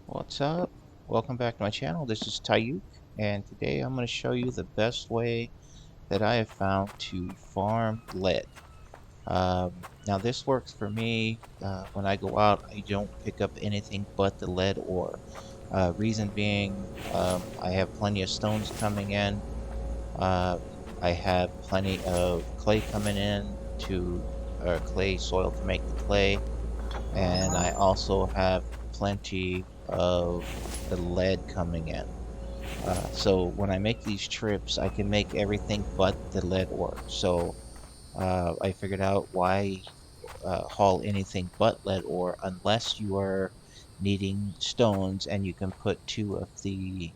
What's up? Welcome back to my channel. This is Tuyuq, and today I'm going to show you the best way that I have found to farm lead. Now this works for me. When I go out, I don't pick up anything but the lead ore. Reason being, I have plenty of stones coming in. Uh, I have plenty of clay coming in to clay soil to make the clay, and I also have plenty of the lead coming in. So when I make these trips, I can make everything but the lead ore. So I figured out why haul anything but lead ore unless you are needing stones and you can put two of the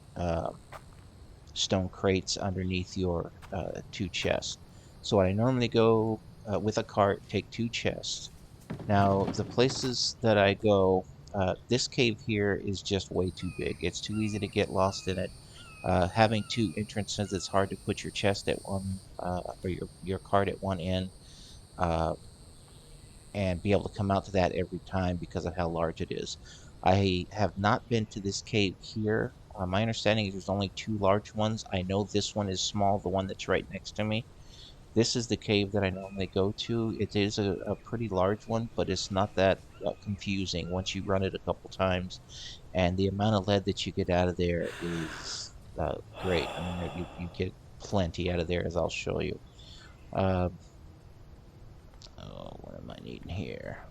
stone crates underneath your two chests. So what I normally go with a cart, take two chests. Now, the places that I go, this cave here is just way too big. It's too easy to get lost in it. Having two entrances, it's hard to put your chest at one or your cart at one end uh, and be able to come out to that every time because of how large it is. I have not been to this cave here. My understanding is there's only two large ones. I know this one is small, the one that's right next to me. This is the cave that I normally go to. It is a pretty large one, but it's not that confusing once you run it a couple times. And the amount of lead that you get out of there is great. I mean, you get plenty out of there, as I'll show you. Uh, oh, what am I needing here?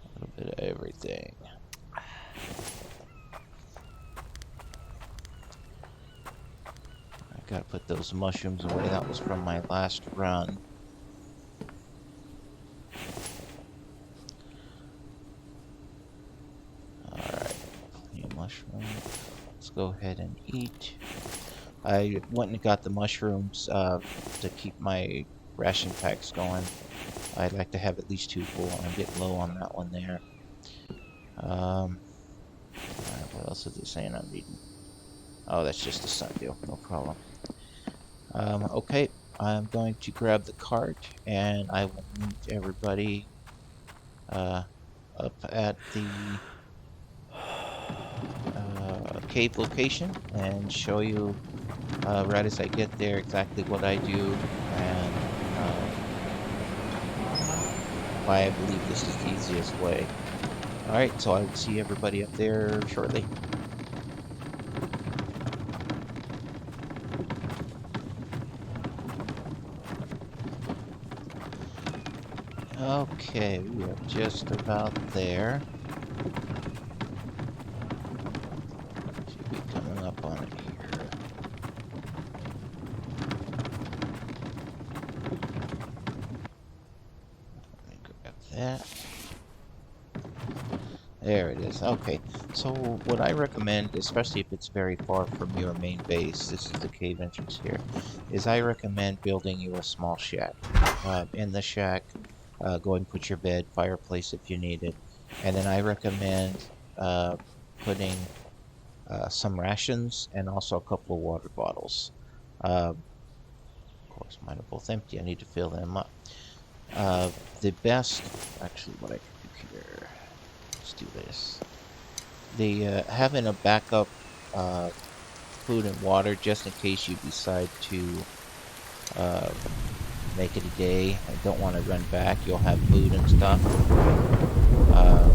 A little bit of everything. I gotta put those mushrooms away. That was from my last run. Alright, plenty of mushrooms. Let's go ahead and eat. I went and got the mushrooms to keep my ration packs going. I'd like to have at least two full. I'm getting low on that one there. Alright, what else is it saying I'm needing? Oh, that's just a sundew. No problem. Okay, I'm going to grab the cart and I will meet everybody up at the cave location and show you right as I get there exactly what I do and why I believe this is the easiest way. Alright, so I will see everybody up there shortly. Okay, we are just about there. Should be coming up on it here. Let me grab that. There it is. Okay, so what I recommend, especially if it's very far from your main base, this is the cave entrance here, is I recommend building you a small shack. In the shack, go and put your bed, fireplace if you need it, and then I recommend putting some rations and also a couple of water bottles. Of course, mine are both empty. I need to fill them up. The best, actually, what I can do here, let's do this. Having a backup food and water just in case you decide to uh, make it a day and don't want to run back. You'll have food and stuff. Uh,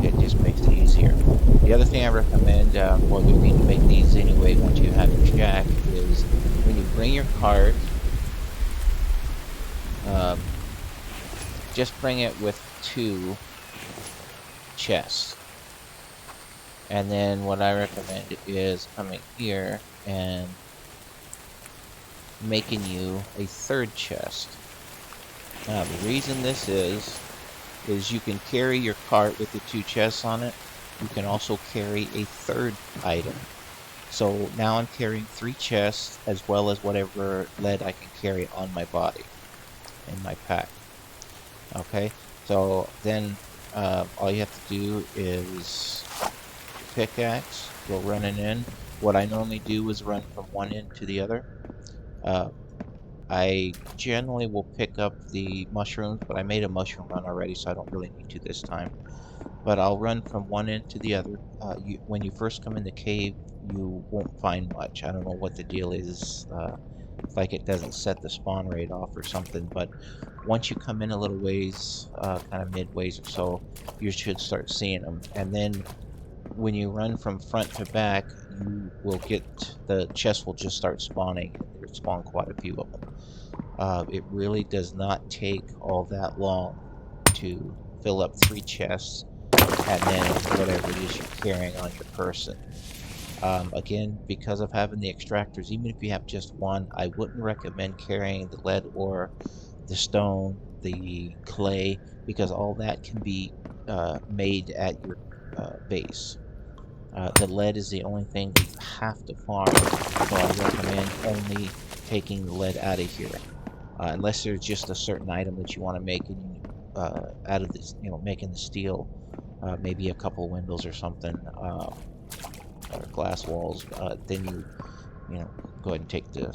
it just makes it easier. The other thing I recommend, well, you need to make these anyway once you have your shack, is when you bring your cart, uh, just bring it with two chests. And then what I recommend is coming here and making you a third chest. Now the reason this is you can carry your cart with the two chests on it. You can also carry a third item. So now I'm carrying three chests as well as whatever lead I can carry on my body in my pack. Okay, so then all you have to do is pickaxe, go running in. What I normally do is run from one end to the other. Uh, I generally will pick up the mushrooms, but I made a mushroom run already, so I don't really need to this time. But I'll run from one end to the other. When you first come in the cave, you won't find much. I don't know what the deal is. It's like it doesn't set the spawn rate off or something. But once you come in a little ways, kind of midways or so, you should start seeing them. And then when you run from front to back, you will get the chest will just start spawning, and there spawn quite a few of them. It really does not take all that long to fill up 3 chests and then whatever it is you're carrying on your person. Again, because of having the extractors, even if you have just one, I wouldn't recommend carrying the lead or the stone, the clay, because all that can be made at your base. The lead is the only thing that you have to farm, so I recommend only taking the lead out of here, unless there's just a certain item that you want to make and you out of this, making the steel, maybe a couple windows or something, or glass walls. Then go ahead and take the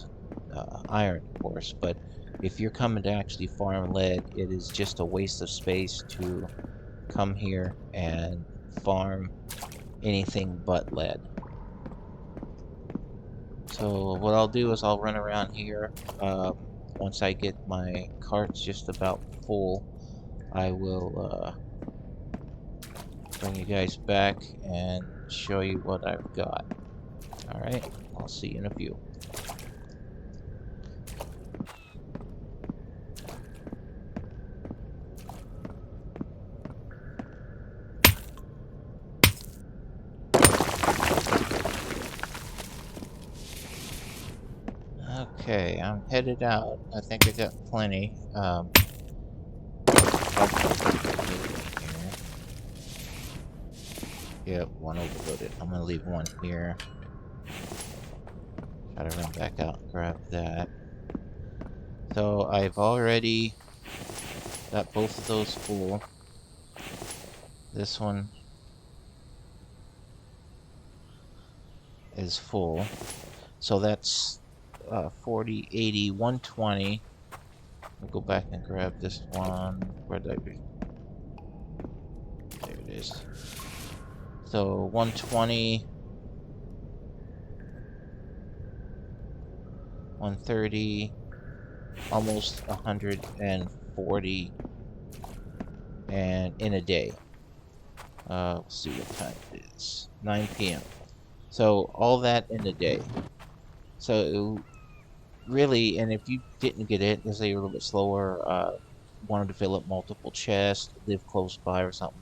iron, of course. But if you're coming to actually farm lead, it is just a waste of space to come here and farm anything but lead. So what I'll do is I'll run around here. Once I get my carts just about full, I will bring you guys back and show you what I've got. Alright, I'll see you in a few. Okay, I'm headed out. I think I got plenty. Yep, one overloaded. I'm gonna leave one here. Try to run back out and grab that. So I've already got both of those full. This one is full. So that's 40, 80, 120. I'll go back and grab this one. Where did I be? There it is. So 120, 130, almost 140, and in a day. Let's see what time it is. 9 p.m. So all that in a day. So really, and if you didn't get it, because you're a little bit slower, wanted to fill up multiple chests, live close by or something,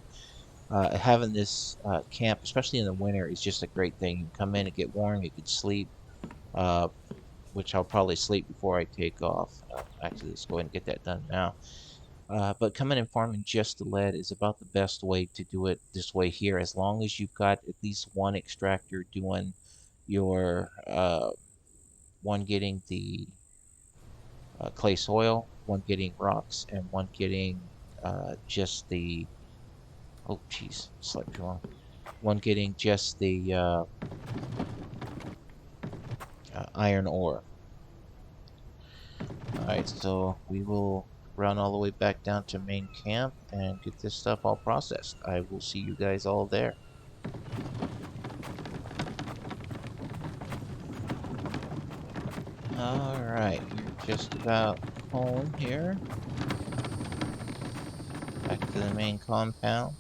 having this camp, especially in the winter, is just a great thing. You can come in and get warm, you could sleep, uh, which I'll probably sleep before I take off. Actually, let's go ahead and get that done now. But coming and farming just the lead is about the best way to do it this way here, as long as you've got at least one extractor doing your one getting the clay soil, one getting rocks, and one getting just the, oh geez, selected wrong. One getting just the iron ore. Alright, so we will run all the way back down to main camp and get this stuff all processed. I will see you guys all there. Alright, we're just about home here. Back to the main compound.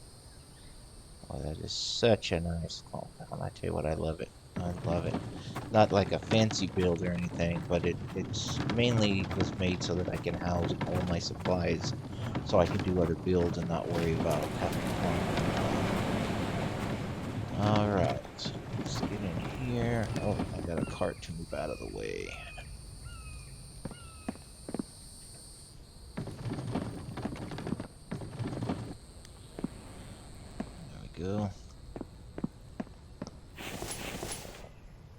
Oh, that is such a nice compound. I tell you what, I love it. I love it. Not like a fancy build or anything, but it's mainly was made so that I can house all my supplies so I can do other builds and not worry about having to farm. Alright, so let's get in here. Oh, I got a cart to move out of the way. There we go.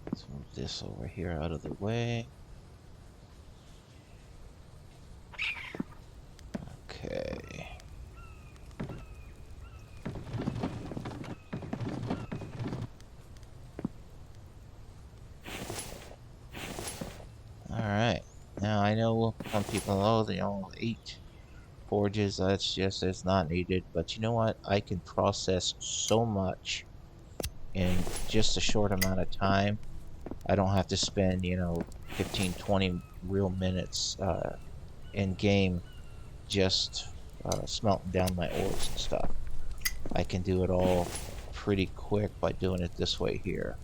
Let's move this over here out of the way. Okay. Alright. Now I know people know, 8 forges, it's not needed. But you know what? I can process so much in just a short amount of time. I don't have to spend, 15, 20 real minutes in game just smelting down my ores and stuff. I can do it all pretty quick by doing it this way here.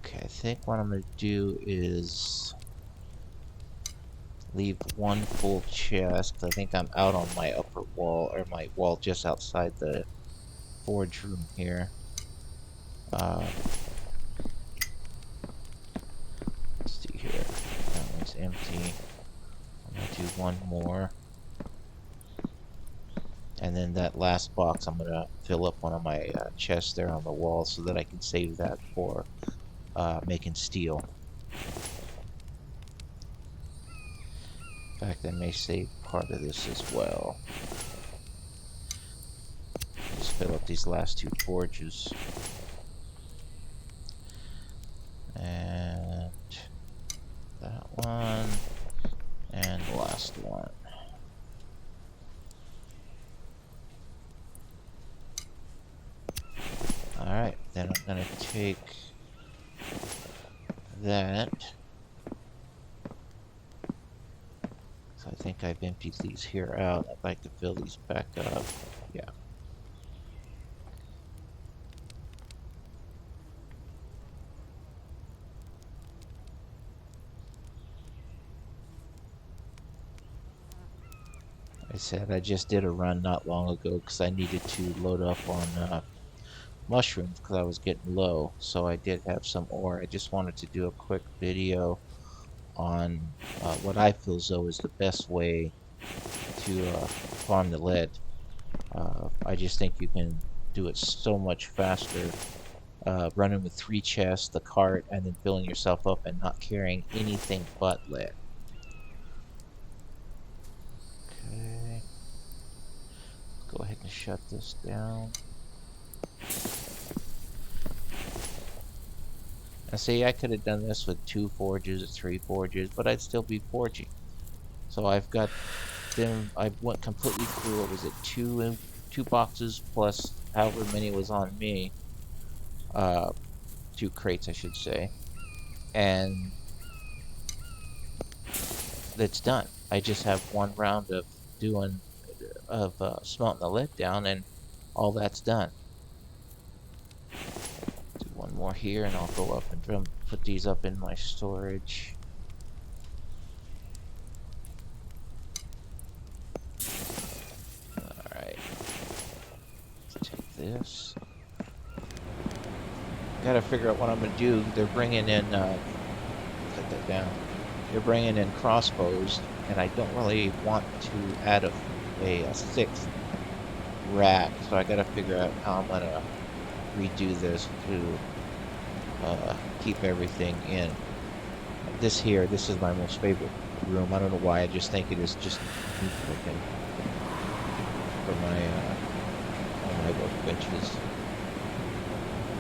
Okay, I think what I'm going to do is leave one full chest. I think I'm out on my upper wall, or my wall just outside the forge room here. Let's see here. That one's empty. I'm going to do one more. And then that last box, I'm going to fill up one of my chests there on the wall so that I can save that for making steel. In fact, I may save part of this as well. Just fill up these last 2 forges. And that one. And the last one. Alright, then I'm going to take that. So I think I've emptied these here out. I'd like to fill these back up. Yeah. I said I just did a run not long ago because I needed to load up on mushrooms because I was getting low. So I did have some ore. I just wanted to do a quick video on what I feel as though is the best way to farm the lead. I just think you can do it so much faster running with 3 chests, the cart, and then filling yourself up and not carrying anything but lead. Okay. Let's go ahead and shut this down. Now see, I could have done this with 2 forges or 3 forges, but I'd still be forging. So I've got them, I went completely through, what was it, 2 boxes plus however many was on me. 2 crates, I should say. And that's done. I just have 1 round of smelting the lead down, and all that's done. Do 1 more here, and I'll go up and put these up in my storage. Alright. Let's take this. Gotta figure out what I'm gonna do. They're bringing in, set that down. They're bringing in crossbows, and I don't really want to add a 6th rack, so I gotta figure out how I'm gonna redo this to keep everything in. This is my most favorite room. I don't know why, I just think it is just neat looking for my workbenches.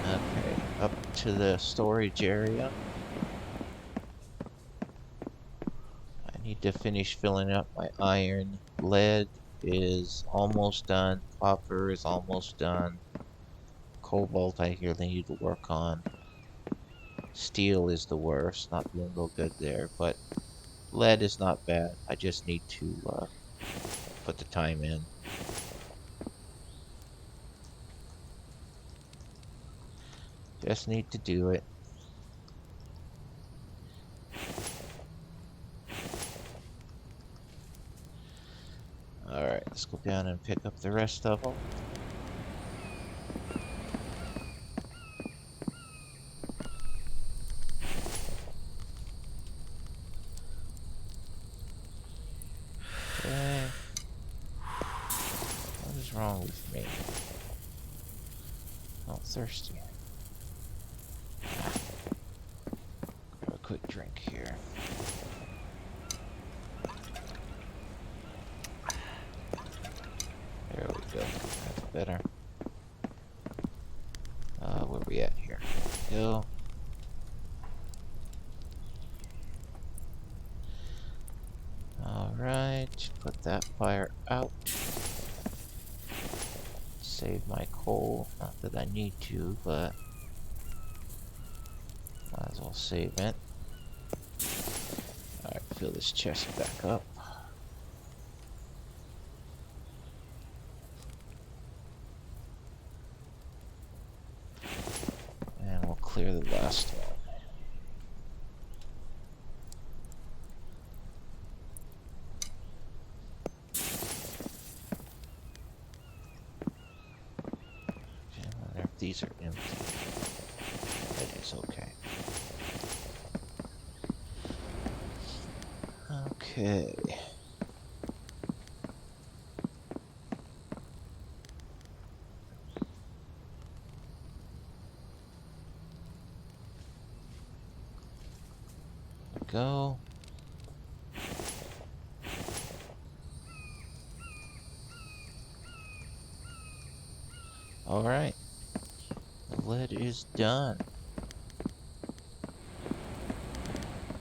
Okay, up to the storage area. I need to finish filling up my iron. Lead is almost done. Copper is almost done. Cobalt I really need to work on. Steel is the worst. Not doing real good there, but lead is not bad. I just need to put the time in. Just need to do it. Alright, let's go down and pick up the rest of them. Okay. What is wrong with me? I'm thirsty. Grab a quick drink here. There we go. That's better. Where we at? Alright, put that fire out. Save my coal. Not that I need to, but might as well save it. Alright, fill this chest back up. And we'll clear the last one. Okay, I wonder if these are empty. That is okay. Okay. Go. Alright. The lead is done.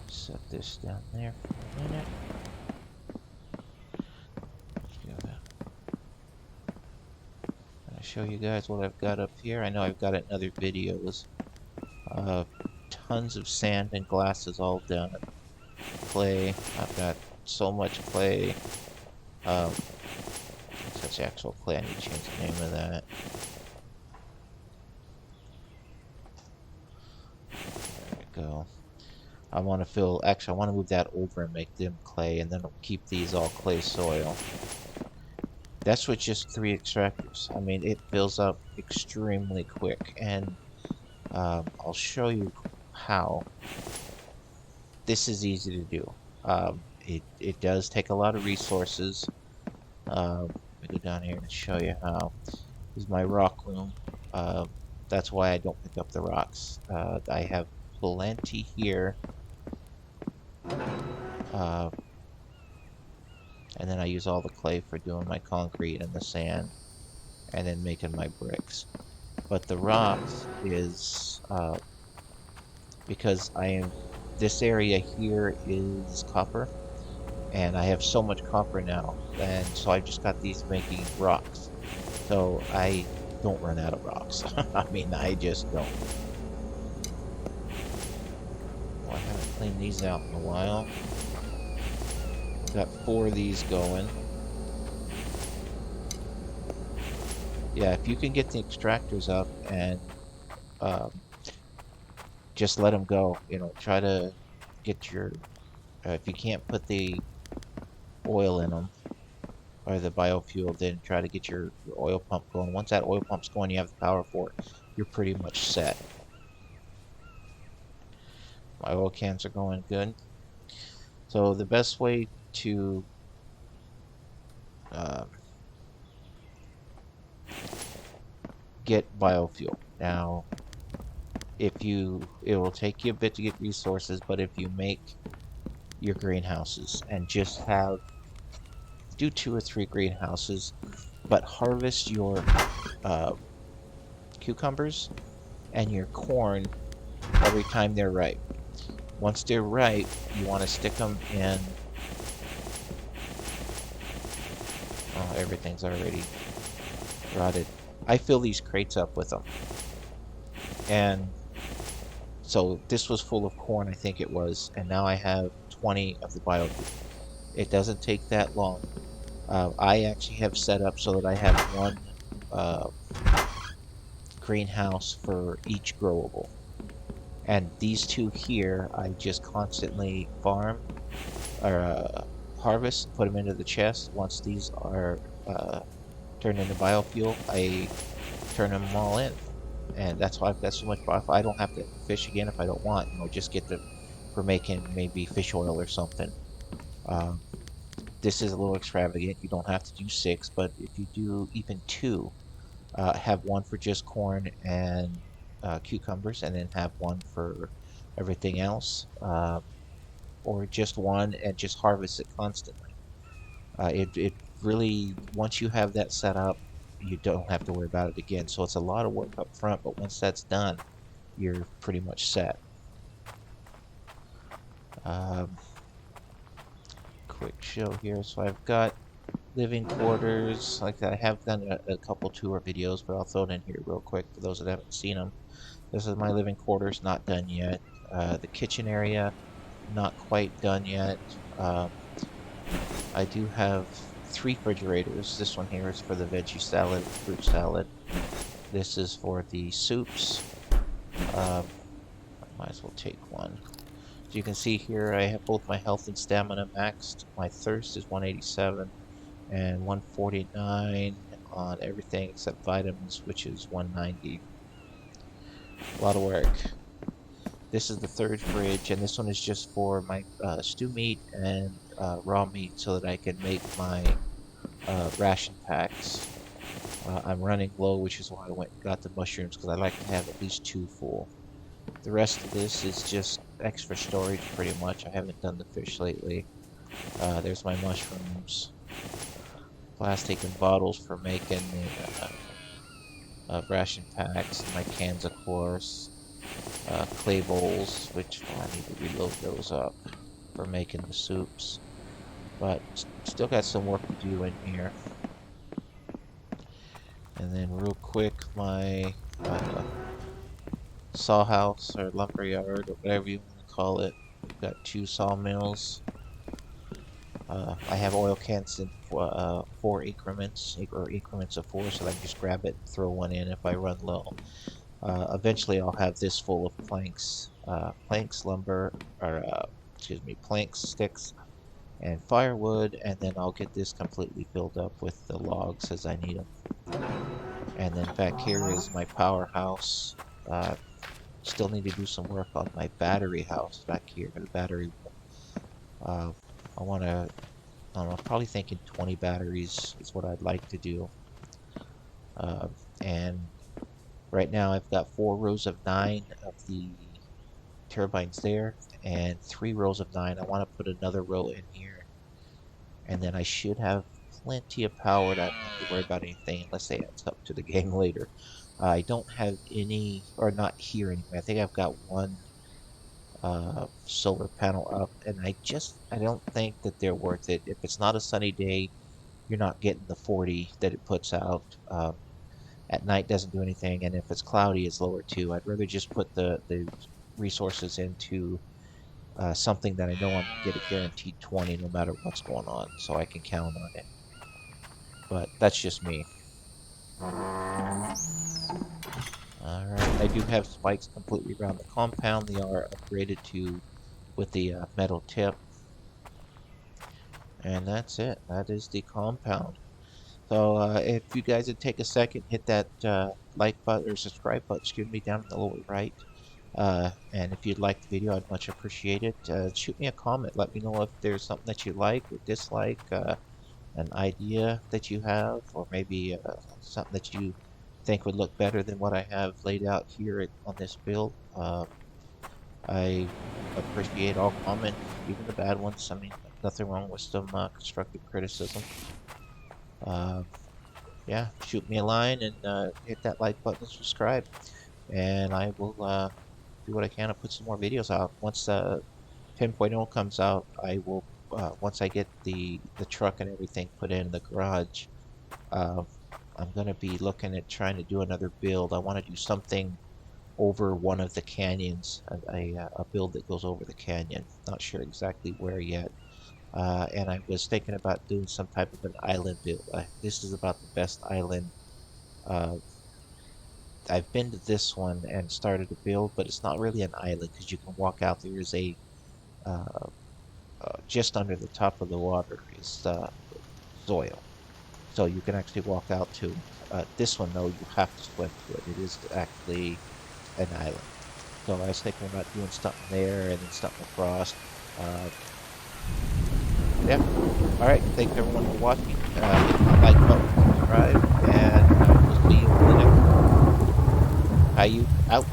Set this down there for a minute. I'll show you guys what I've got up here. I know I've got it in other videos. Tons of sand and glass is all done. Clay. I've got so much clay. Such actual clay. I need to change the name of that. There we go. I want to fill. Actually, I want to move that over and make them clay, and then I'll keep these all clay soil. That's with just 3 extractors. I mean, it fills up extremely quick, and I'll show you how. This is easy to do. It does take a lot of resources. Let me go down here and show you how. This is my rock room. That's why I don't pick up the rocks. I have plenty here. And then I use all the clay for doing my concrete and the sand, and then making my bricks. But the rocks is because this area here is copper, and I have so much copper now, and so I just got these making rocks. So I don't run out of rocks. I mean, I just don't. Well, I haven't cleaned these out in a while. Got 4 of these going. Yeah, if you can get the extractors up and just let them go, you know, try to get your, if you can't put the oil in them, or the biofuel, then try to get your oil pump going. Once that oil pump's going, you have the power for it, you're pretty much set. My oil cans are going good. So the best way to get biofuel. Now, it will take you a bit to get resources, but if you make your greenhouses and just do 2 or 3 greenhouses, but harvest your cucumbers and your corn every time they're ripe. Once they're ripe, you want to stick them in. Oh, everything's already rotted. I fill these crates up with them. And so this was full of corn, I think it was, and now I have 20 of the biofuel. It doesn't take that long. I actually have set up so that I have 1 greenhouse for each growable. And these 2 here, I just constantly farm or harvest, put them into the chest. Once these are turned into biofuel, I turn them all in. And that's why I've got so much biofuel. I don't have to fish again if I don't want. You know, just get them for making maybe fish oil or something. This is a little extravagant. You don't have to do 6, but if you do even 2, have 1 for just corn and cucumbers, and then have 1 for everything else, or just 1 and just harvest it constantly. It really, once you have that set up, you don't have to worry about it again. So it's a lot of work up front, but once that's done, you're pretty much set. Quick show here. So I've got living quarters. Like I have done a couple tour videos, but I'll throw it in here real quick for those that haven't seen them. This is my living quarters, not done yet. The kitchen area, not quite done yet. I do have 3 refrigerators. This one here is for the veggie salad and fruit salad. This is for the soups. I might as well take one. As you can see here, I have both my health and stamina maxed. My thirst is 187 and 149 on everything except vitamins, which is 190. A lot of work. This is the 3rd fridge, and this one is just for my stew meat and raw meat so that I can make my ration packs. I'm running low, which is why I went and got the mushrooms, because I like to have at least 2 full. The rest of this is just extra storage, pretty much. I haven't done the fish lately. There's my mushrooms. Plastic and bottles for making the ration packs. And my cans, of course. Clay bowls, which I need to reload those up for making the soups. But still got some work to do in here. And then real quick, my sawhouse or lumberyard or whatever you want to call it. We've got 2 sawmills. I have oil cans in 4 increments, or increments of 4, so I can just grab it and throw one in if I run low. Eventually I'll have this full of planks, lumber, or planks, sticks, and firewood, and then I'll get this completely filled up with the logs as I need them. And then back here is my powerhouse. Still need to do some work on my battery house back here. The battery. I'm probably thinking 20 batteries is what I'd like to do. And right now I've got 4 rows of 9 of the turbines there, and 3 rows of 9. I want to put another row in here, and then I should have plenty of power. I don't have to worry about anything unless they add up to the game later. I don't have any, or not here anyway. I think I've got 1 solar panel up, and I don't think that they're worth it. If it's not a sunny day, you're not getting the 40 that it puts out. At night doesn't do anything, and if it's cloudy, it's lower too. I'd rather just put the resources into something that I know I'm going to get a guaranteed 20 no matter what's going on, so I can count on it. But that's just me. Alright, I do have spikes completely around the compound. They are upgraded with the metal tip. And that's it. That is the compound. So if you guys would take a second, hit that like button or subscribe button, down in the lower right. And if you'd like the video, I'd much appreciate it. Shoot me a comment. Let me know if there's something that you like or dislike, an idea that you have, or maybe something that you think would look better than what I have laid out here on this build. I appreciate all comments, even the bad ones. I mean, nothing wrong with some constructive criticism. Yeah, shoot me a line and hit that like button and subscribe. And I will do what I can to put some more videos out. Once 10.0 comes out, I will, once I get the truck and everything put in the garage, I'm going to be looking at trying to do another build. I want to do something over one of the canyons, a build that goes over the canyon. Not sure exactly where yet. And I was thinking about doing some type of an island build. This is about the best island. I've been to this one and started a build, but it's not really an island because you can walk out. There is a just under the top of the water is soil, so you can actually walk out to this one. Though you have to swim to it. It is actually an island. So I was thinking about doing something there and then something across. Yeah. All right. Thanks everyone for watching. Hit my like button, subscribe, and we'll see you in the next one. Tuyuq out.